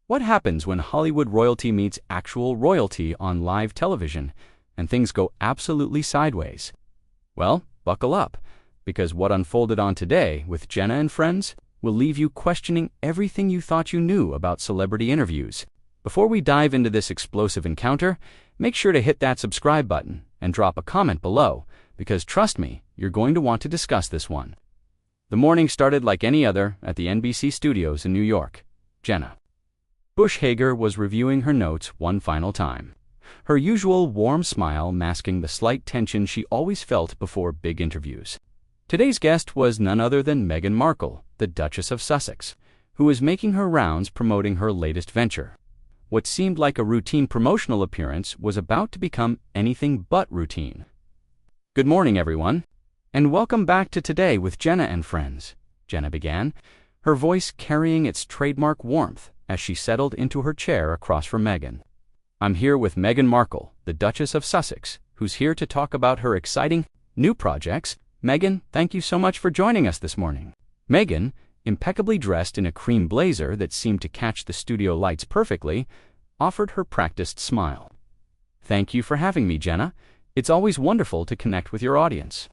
What happens when Hollywood royalty meets actual royalty on live television and things go absolutely sideways? Well, buckle up, because what unfolded on Today with Jenna and Friends will leave you questioning everything you thought you knew about celebrity interviews. Before we dive into this explosive encounter, make sure to hit that subscribe button and drop a comment below, because trust me, you're going to want to discuss this one. The morning started like any other at the NBC studios in New York. Jenna Bush Hager was reviewing her notes one final time, her usual warm smile masking the slight tension she always felt before big interviews. Today's guest was none other than Meghan Markle, the Duchess of Sussex, who was making her rounds promoting her latest venture. What seemed like a routine promotional appearance was about to become anything but routine. Good morning, everyone, and welcome back to Today with Jenna and Friends, Jenna began, her voice carrying its trademark warmth as she settled into her chair across from Meghan. I'm here with Meghan Markle, the Duchess of Sussex, who's here to talk about her exciting new projects. Meghan, thank you so much for joining us this morning. Meghan, impeccably dressed in a cream blazer that seemed to catch the studio lights perfectly, offered her practiced smile. Thank you for having me, Jenna. It's always wonderful to connect with your audience.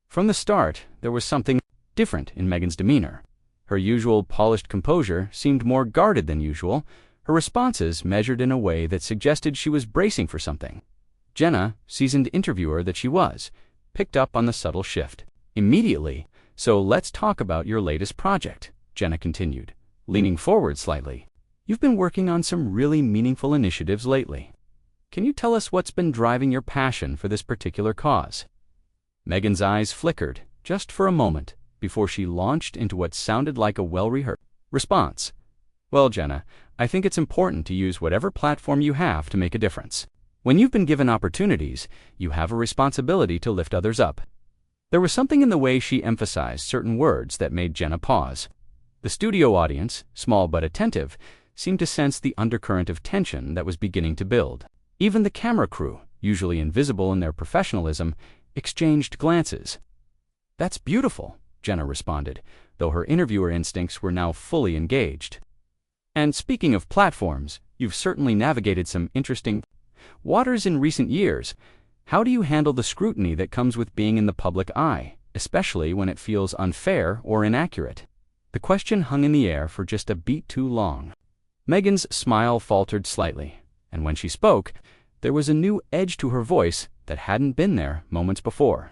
From the start, there was something different in Meghan's demeanor. Her usual polished composure seemed more guarded than usual, her responses measured in a way that suggested she was bracing for something. Jenna, seasoned interviewer that she was, picked up on the subtle shift. Immediately, so let's talk about your latest project, Jenna continued, leaning forward slightly. You've been working on some really meaningful initiatives lately. Can you tell us what's been driving your passion for this particular cause? Meghan's eyes flickered, just for a moment, before she launched into what sounded like a well-rehearsed response. Well, Jenna, I think it's important to use whatever platform you have to make a difference. When you've been given opportunities, you have a responsibility to lift others up. There was something in the way she emphasized certain words that made Jenna pause. The studio audience, small but attentive, seemed to sense the undercurrent of tension that was beginning to build. Even the camera crew, usually invisible in their professionalism, exchanged glances. That's beautiful, Jenna responded, though her interviewer instincts were now fully engaged. And speaking of platforms, you've certainly navigated some interesting waters in recent years. How do you handle the scrutiny that comes with being in the public eye, especially when it feels unfair or inaccurate? The question hung in the air for just a beat too long. Meghan's smile faltered slightly, and when she spoke, there was a new edge to her voice that hadn't been there moments before.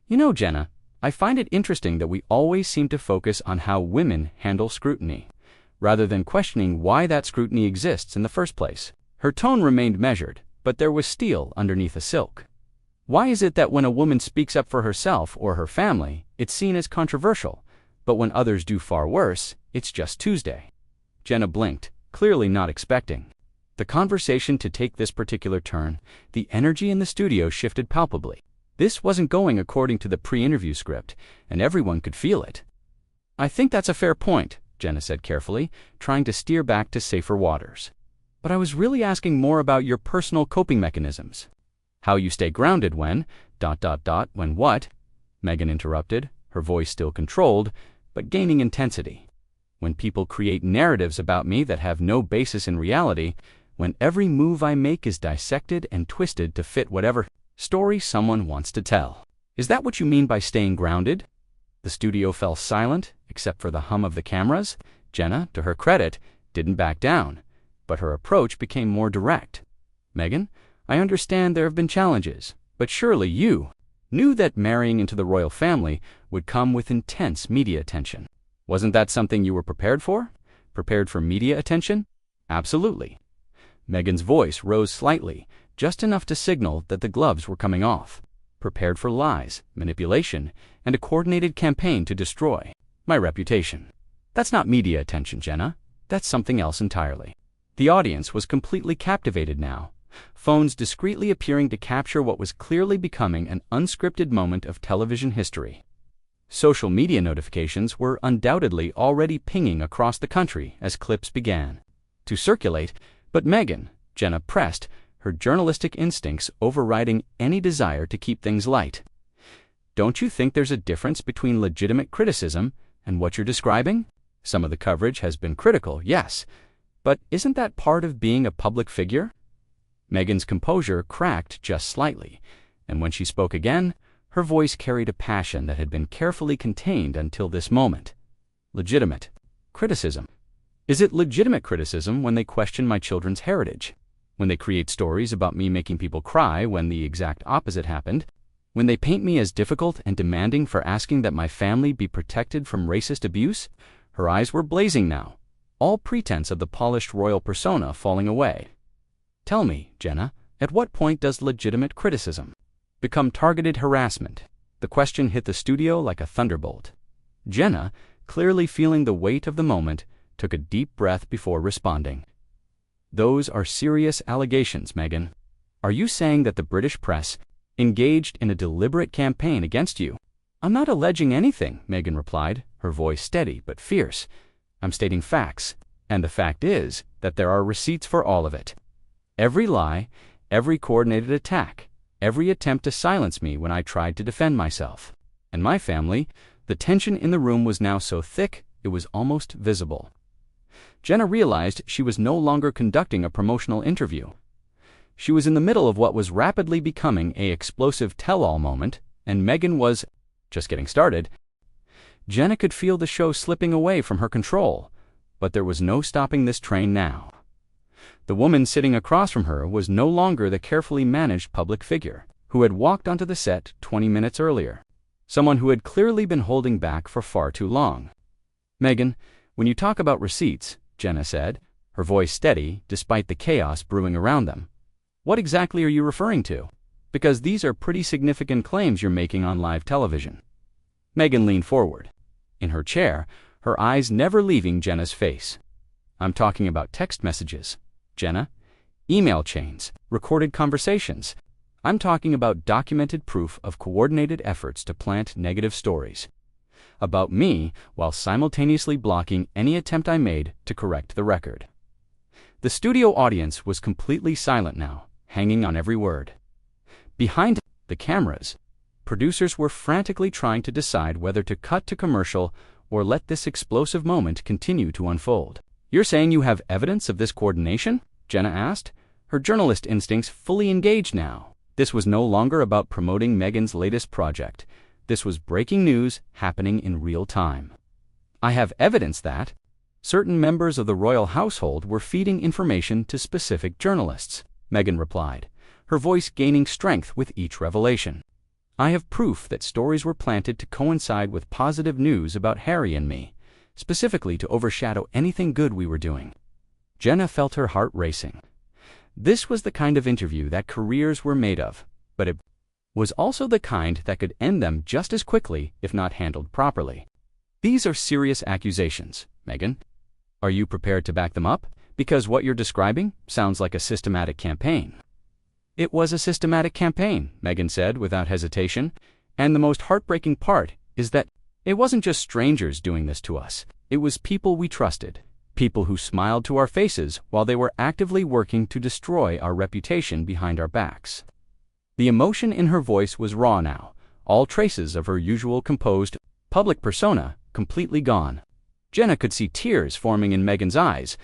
You know, Jenna, I find it interesting that we always seem to focus on how women handle scrutiny, rather than questioning why that scrutiny exists in the first place. Her tone remained measured, but there was steel underneath the silk. Why is it that when a woman speaks up for herself or her family, it's seen as controversial, but when others do far worse, it's just Tuesday? Jenna blinked, clearly not expecting the conversation to take this particular turn. The energy in the studio shifted palpably. This wasn't going according to the pre-interview script, and everyone could feel it. I think that's a fair point, Jenna said carefully, trying to steer back to safer waters. But I was really asking more about your personal coping mechanisms. How you stay grounded when, when what? Meghan interrupted, her voice still controlled, but gaining intensity. When people create narratives about me that have no basis in reality, when every move I make is dissected and twisted to fit whatever story someone wants to tell. Is that what you mean by staying grounded? The studio fell silent, except for the hum of the cameras. Jenna, to her credit, didn't back down, but her approach became more direct. Meghan, I understand there have been challenges, but surely you knew that marrying into the royal family would come with intense media attention. Wasn't that something you were prepared for? Prepared for media attention? Absolutely. Meghan's voice rose slightly, just enough to signal that the gloves were coming off. Prepared for lies, manipulation, and a coordinated campaign to destroy my reputation. That's not media attention, Jenna. That's something else entirely. The audience was completely captivated now, phones discreetly appearing to capture what was clearly becoming an unscripted moment of television history. Social media notifications were undoubtedly already pinging across the country as clips began to circulate, but Meghan, Jenna pressed, her journalistic instincts overriding any desire to keep things light. Don't you think there's a difference between legitimate criticism and what you're describing? Some of the coverage has been critical, yes, But isn't that part of being a public figure? Meghan's composure cracked just slightly, and when she spoke again, her voice carried a passion that had been carefully contained until this moment. Legitimate criticism. Is it legitimate criticism when they question my children's heritage? When they create stories about me making people cry when the exact opposite happened? When they paint me as difficult and demanding for asking that my family be protected from racist abuse? Her eyes were blazing now, all pretense of the polished royal persona falling away. Tell me, Jenna, at what point does legitimate criticism become targeted harassment? The question hit the studio like a thunderbolt. Jenna, clearly feeling the weight of the moment, took a deep breath before responding. Those are serious allegations, Meghan. Are you saying that the British press engaged in a deliberate campaign against you? I'm not alleging anything, Meghan replied, her voice steady but fierce. I'm stating facts, and the fact is that there are receipts for all of it. Every lie, every coordinated attack, every attempt to silence me when I tried to defend myself. And my family, the tension in the room was now so thick it was almost visible. Jenna realized she was no longer conducting a promotional interview. She was in the middle of what was rapidly becoming an explosive tell-all moment, and Meghan was just getting started. Jenna could feel the show slipping away from her control, but there was no stopping this train now. The woman sitting across from her was no longer the carefully managed public figure who had walked onto the set 20 minutes earlier, someone who had clearly been holding back for far too long. Meghan, when you talk about receipts, Jenna said, her voice steady despite the chaos brewing around them, what exactly are you referring to? Because these are pretty significant claims you're making on live television. Meghan leaned forward, in her chair, her eyes never leaving Jenna's face. I'm talking about text messages, Jenna, email chains, recorded conversations. I'm talking about documented proof of coordinated efforts to plant negative stories about me while simultaneously blocking any attempt I made to correct the record. The studio audience was completely silent now, hanging on every word. Behind the cameras, producers were frantically trying to decide whether to cut to commercial or let this explosive moment continue to unfold. You're saying you have evidence of this coordination? Jenna asked, her journalist instincts fully engaged now. This was no longer about promoting Meghan's latest project. This was breaking news happening in real time. I have evidence that certain members of the royal household were feeding information to specific journalists, Meghan replied, her voice gaining strength with each revelation. I have proof that stories were planted to coincide with positive news about Harry and me, specifically to overshadow anything good we were doing. Jenna felt her heart racing. This was the kind of interview that careers were made of, but it was also the kind that could end them just as quickly if not handled properly. These are serious accusations, Meghan. Are you prepared to back them up? Because what you're describing sounds like a systematic campaign. It was a systematic campaign, Meghan said without hesitation, and the most heartbreaking part is that it wasn't just strangers doing this to us. It was people we trusted, people who smiled to our faces while they were actively working to destroy our reputation behind our backs. The emotion in her voice was raw now, all traces of her usual composed, public persona completely gone. Jenna could see tears forming in Meghan's eyes,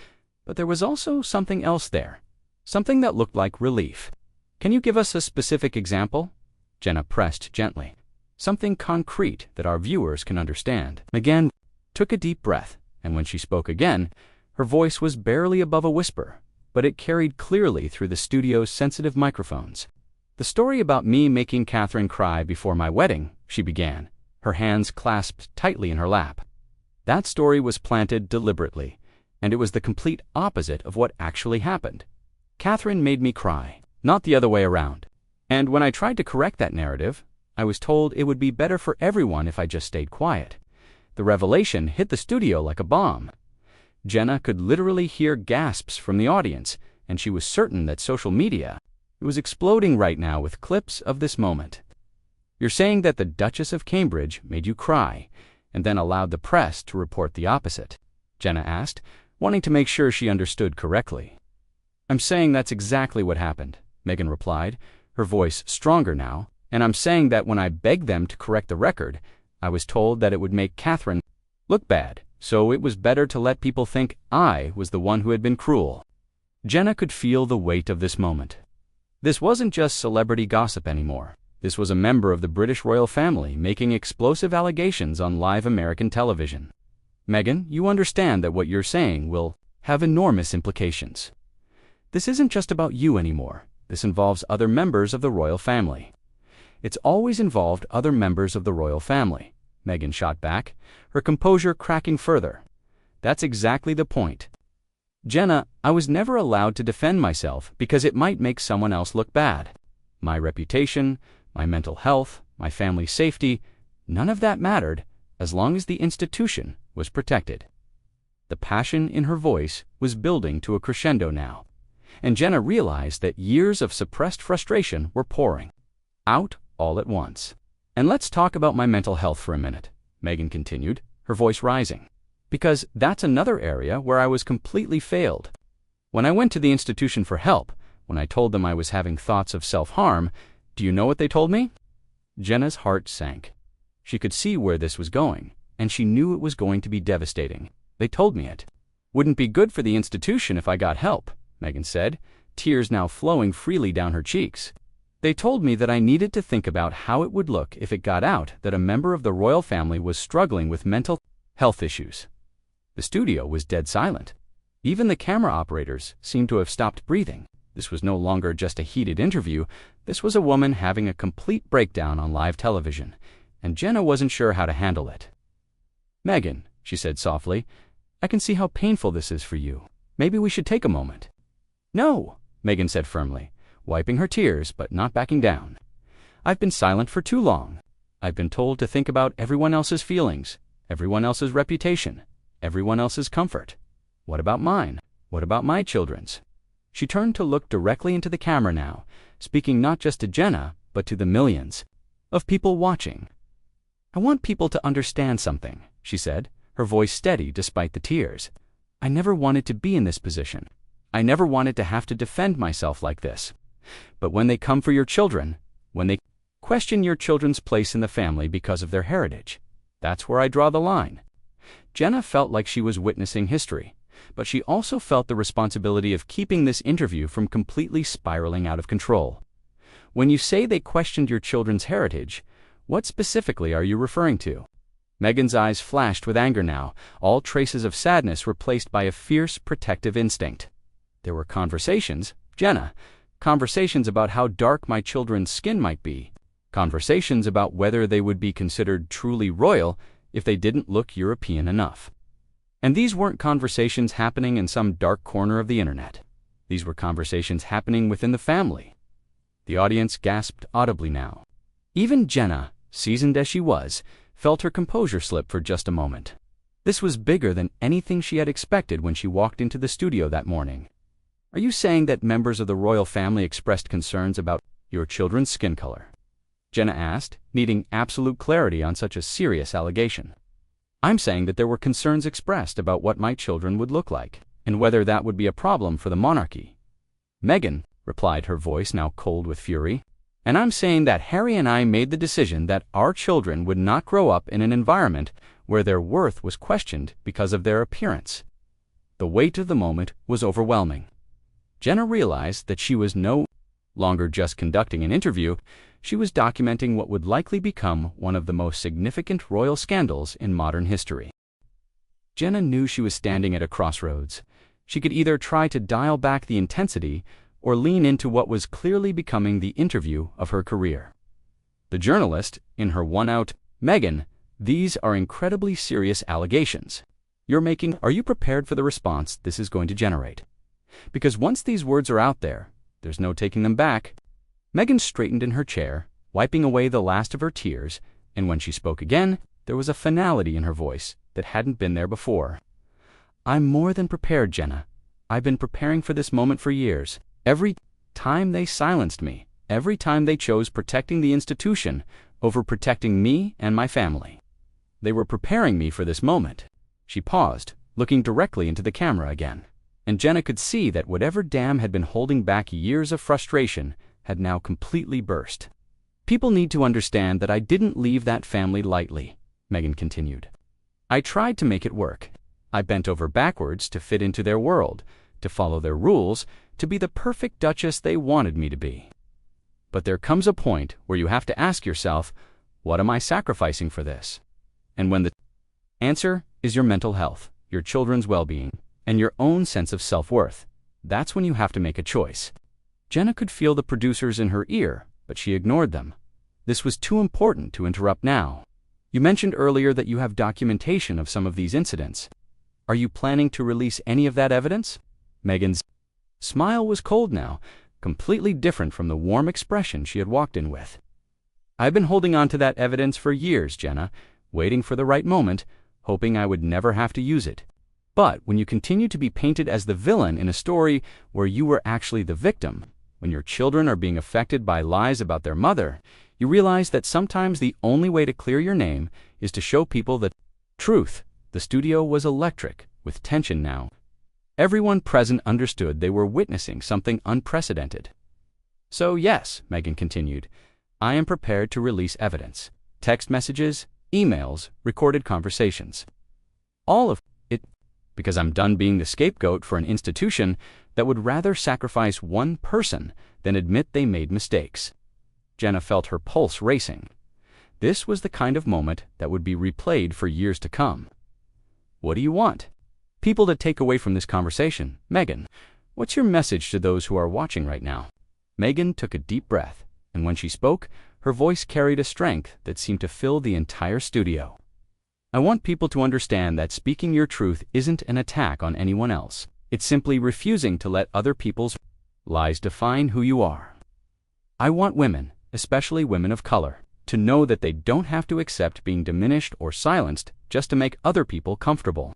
but there was also something else there, something that looked like relief. Can you give us a specific example? Jenna pressed gently. Something concrete that our viewers can understand. Meghan took a deep breath, and when she spoke again, her voice was barely above a whisper, but it carried clearly through the studio's sensitive microphones. The story about me making Catherine cry before my wedding, she began, her hands clasped tightly in her lap. That story was planted deliberately, and it was the complete opposite of what actually happened. Catherine made me cry, not the other way around. And when I tried to correct that narrative, I was told it would be better for everyone if I just stayed quiet. The revelation hit the studio like a bomb. Jenna could literally hear gasps from the audience, and she was certain that social media was exploding right now with clips of this moment. You're saying that the Duchess of Cambridge made you cry, and then allowed the press to report the opposite? Jenna asked, wanting to make sure she understood correctly. I'm saying that's exactly what happened, Meghan replied, her voice stronger now, and I'm saying that when I begged them to correct the record, I was told that it would make Catherine look bad, so it was better to let people think I was the one who had been cruel. Jenna could feel the weight of this moment. This wasn't just celebrity gossip anymore. This was a member of the British royal family making explosive allegations on live American television. Meghan, you understand that what you're saying will have enormous implications. This isn't just about you anymore. This involves other members of the royal family. It's always involved other members of the royal family, Meghan shot back, her composure cracking further. That's exactly the point. Jenna, I was never allowed to defend myself because it might make someone else look bad. My reputation, my mental health, my family's safety, none of that mattered as long as the institution was protected. The passion in her voice was building to a crescendo now, and Jenna realized that years of suppressed frustration were pouring out all at once. And let's talk about my mental health for a minute, Meghan continued, her voice rising, because that's another area where I was completely failed. When I went to the institution for help, when I told them I was having thoughts of self-harm, do you know what they told me? Jenna's heart sank. She could see where this was going, and she knew it was going to be devastating. They told me it. Wouldn't be good for the institution if I got help, Meghan said, tears now flowing freely down her cheeks. They told me that I needed to think about how it would look if it got out that a member of the royal family was struggling with mental health issues. The studio was dead silent. Even the camera operators seemed to have stopped breathing. This was no longer just a heated interview. This was a woman having a complete breakdown on live television, and Jenna wasn't sure how to handle it. Meghan, she said softly, I can see how painful this is for you. Maybe we should take a moment. No, Meghan said firmly, wiping her tears but not backing down. I've been silent for too long. I've been told to think about everyone else's feelings, everyone else's reputation, everyone else's comfort. What about mine? What about my children's? She turned to look directly into the camera now, speaking not just to Jenna, but to the millions of people watching. I want people to understand something, she said, her voice steady despite the tears. I never wanted to be in this position. I never wanted to have to defend myself like this. But when they come for your children, when they question your children's place in the family because of their heritage, that's where I draw the line. Jenna felt like she was witnessing history, but she also felt the responsibility of keeping this interview from completely spiraling out of control. When you say they questioned your children's heritage, what specifically are you referring to? Meghan's eyes flashed with anger now, all traces of sadness replaced by a fierce protective instinct. There were conversations, Jenna, conversations about how dark my children's skin might be, conversations about whether they would be considered truly royal if they didn't look European enough. And these weren't conversations happening in some dark corner of the internet. These were conversations happening within the family. The audience gasped audibly now. Even Jenna, seasoned as she was, felt her composure slip for just a moment. This was bigger than anything she had expected when she walked into the studio that morning. Are you saying that members of the royal family expressed concerns about your children's skin color? Jenna asked, needing absolute clarity on such a serious allegation. I'm saying that there were concerns expressed about what my children would look like, and whether that would be a problem for the monarchy. Meghan, replied, her voice now cold with fury, and I'm saying that Harry and I made the decision that our children would not grow up in an environment where their worth was questioned because of their appearance. The weight of the moment was overwhelming. Jenna realized that she was no longer just conducting an interview, she was documenting what would likely become one of the most significant royal scandals in modern history. Jenna knew she was standing at a crossroads. She could either try to dial back the intensity or lean into what was clearly becoming the interview of her career. The journalist, in her one-out, Meghan, these are incredibly serious allegations. Are you prepared for the response this is going to generate? Because once these words are out there, there's no taking them back. Meghan straightened in her chair, wiping away the last of her tears, and when she spoke again, there was a finality in her voice that hadn't been there before. I'm more than prepared, Jenna. I've been preparing for this moment for years. Every time they silenced me, every time they chose protecting the institution over protecting me and my family. They were preparing me for this moment. She paused, looking directly into the camera again, and Jenna could see that whatever dam had been holding back years of frustration had now completely burst. People need to understand that I didn't leave that family lightly, Meghan continued. I tried to make it work. I bent over backwards to fit into their world, to follow their rules, to be the perfect duchess they wanted me to be. But there comes a point where you have to ask yourself, what am I sacrificing for this? And when the answer is your mental health, your children's well-being, and your own sense of self-worth, that's when you have to make a choice. Jenna could feel the producers in her ear, but she ignored them. This was too important to interrupt now. You mentioned earlier that you have documentation of some of these incidents. Are you planning to release any of that evidence? Meghan's smile was cold now, completely different from the warm expression she had walked in with. I've been holding on to that evidence for years, Jenna, waiting for the right moment, hoping I would never have to use it. But when you continue to be painted as the villain in a story where you were actually the victim, when your children are being affected by lies about their mother, you realize that sometimes the only way to clear your name is to show people the truth. The studio was electric, with tension now. Everyone present understood they were witnessing something unprecedented. So yes, Meghan continued, I am prepared to release evidence. Text messages, emails, recorded conversations. All of it, because I'm done being the scapegoat for an institution that would rather sacrifice one person than admit they made mistakes. Jenna felt her pulse racing. This was the kind of moment that would be replayed for years to come. What do you want? People to take away from this conversation. Meghan, what's your message to those who are watching right now? Meghan took a deep breath, and when she spoke, her voice carried a strength that seemed to fill the entire studio. I want people to understand that speaking your truth isn't an attack on anyone else. It's simply refusing to let other people's lies define who you are. I want women, especially women of color, to know that they don't have to accept being diminished or silenced just to make other people comfortable.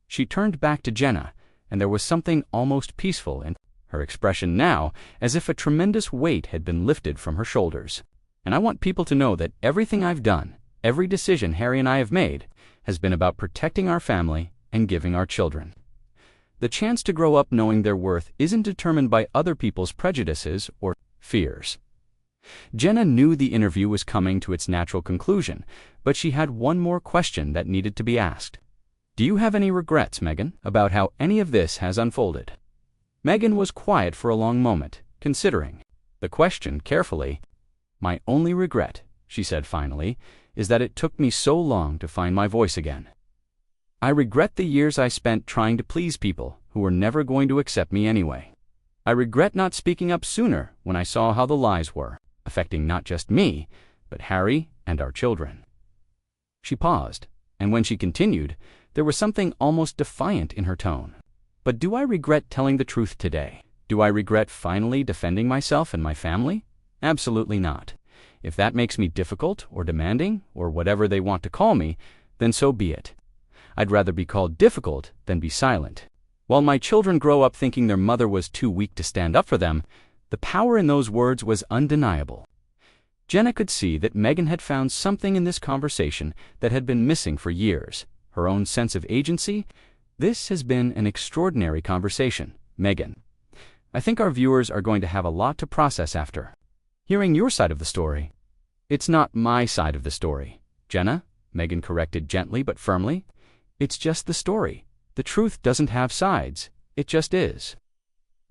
She turned back to Jenna, and there was something almost peaceful in her expression now, as if a tremendous weight had been lifted from her shoulders. And I want people to know that everything I've done, every decision Harry and I have made, has been about protecting our family and giving our children the chance to grow up knowing their worth isn't determined by other people's prejudices or fears. Jenna knew the interview was coming to its natural conclusion, but she had one more question that needed to be asked. Do you have any regrets, Meghan, about how any of this has unfolded? Meghan was quiet for a long moment, considering the question carefully. My only regret, she said finally, is that it took me so long to find my voice again. I regret the years I spent trying to please people who were never going to accept me anyway. I regret not speaking up sooner when I saw how the lies were, affecting not just me, but Harry and our children. She paused, and when she continued, there was something almost defiant in her tone. But do I regret telling the truth today? Do I regret finally defending myself and my family? Absolutely not. If that makes me difficult or demanding, or whatever they want to call me, then so be it. I'd rather be called difficult than be silent. While my children grow up thinking their mother was too weak to stand up for them, the power in those words was undeniable. Jenna could see that Meghan had found something in this conversation that had been missing for years, her own sense of agency. This has been an extraordinary conversation, Meghan. I think our viewers are going to have a lot to process after hearing your side of the story. It's not my side of the story, Jenna, Meghan corrected gently but firmly. It's just the story. The truth doesn't have sides. It just is.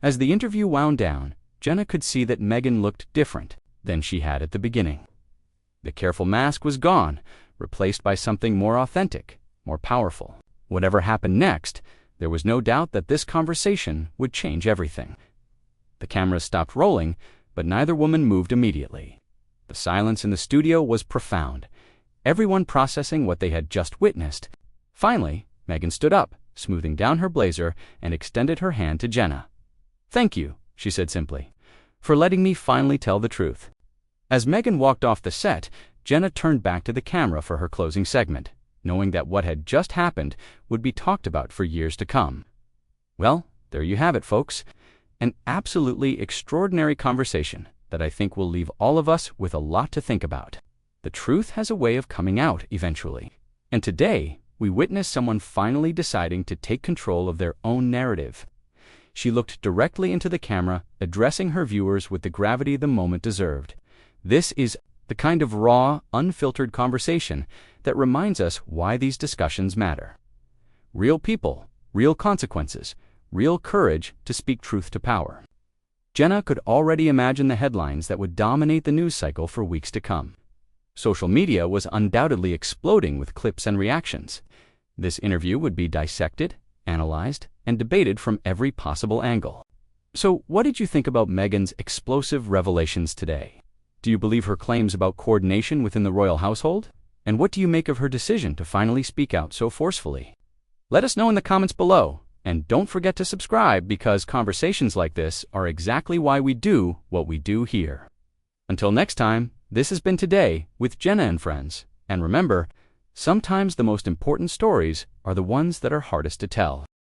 As the interview wound down, Jenna could see that Meghan looked different than she had at the beginning. The careful mask was gone, replaced by something more authentic, more powerful. Whatever happened next, there was no doubt that this conversation would change everything. The cameras stopped rolling, but neither woman moved immediately. The silence in the studio was profound, everyone processing what they had just witnessed. Finally, Meghan stood up, smoothing down her blazer, and extended her hand to Jenna. Thank you, she said simply, for letting me finally tell the truth. As Meghan walked off the set, Jenna turned back to the camera for her closing segment, knowing that what had just happened would be talked about for years to come. Well, there you have it, folks. An absolutely extraordinary conversation that I think will leave all of us with a lot to think about. The truth has a way of coming out eventually. And today, we witness someone finally deciding to take control of their own narrative. She looked directly into the camera, addressing her viewers with the gravity the moment deserved. This is the kind of raw, unfiltered conversation that reminds us why these discussions matter. Real people, real consequences, real courage to speak truth to power. Jenna could already imagine the headlines that would dominate the news cycle for weeks to come. Social media was undoubtedly exploding with clips and reactions. This interview would be dissected, analyzed, and debated from every possible angle. So, what did you think about Meghan's explosive revelations today? Do you believe her claims about coordination within the royal household? And what do you make of her decision to finally speak out so forcefully? Let us know in the comments below, and don't forget to subscribe because conversations like this are exactly why we do what we do here. Until next time, this has been Today with Jenna and Friends, and remember, sometimes the most important stories are the ones that are hardest to tell.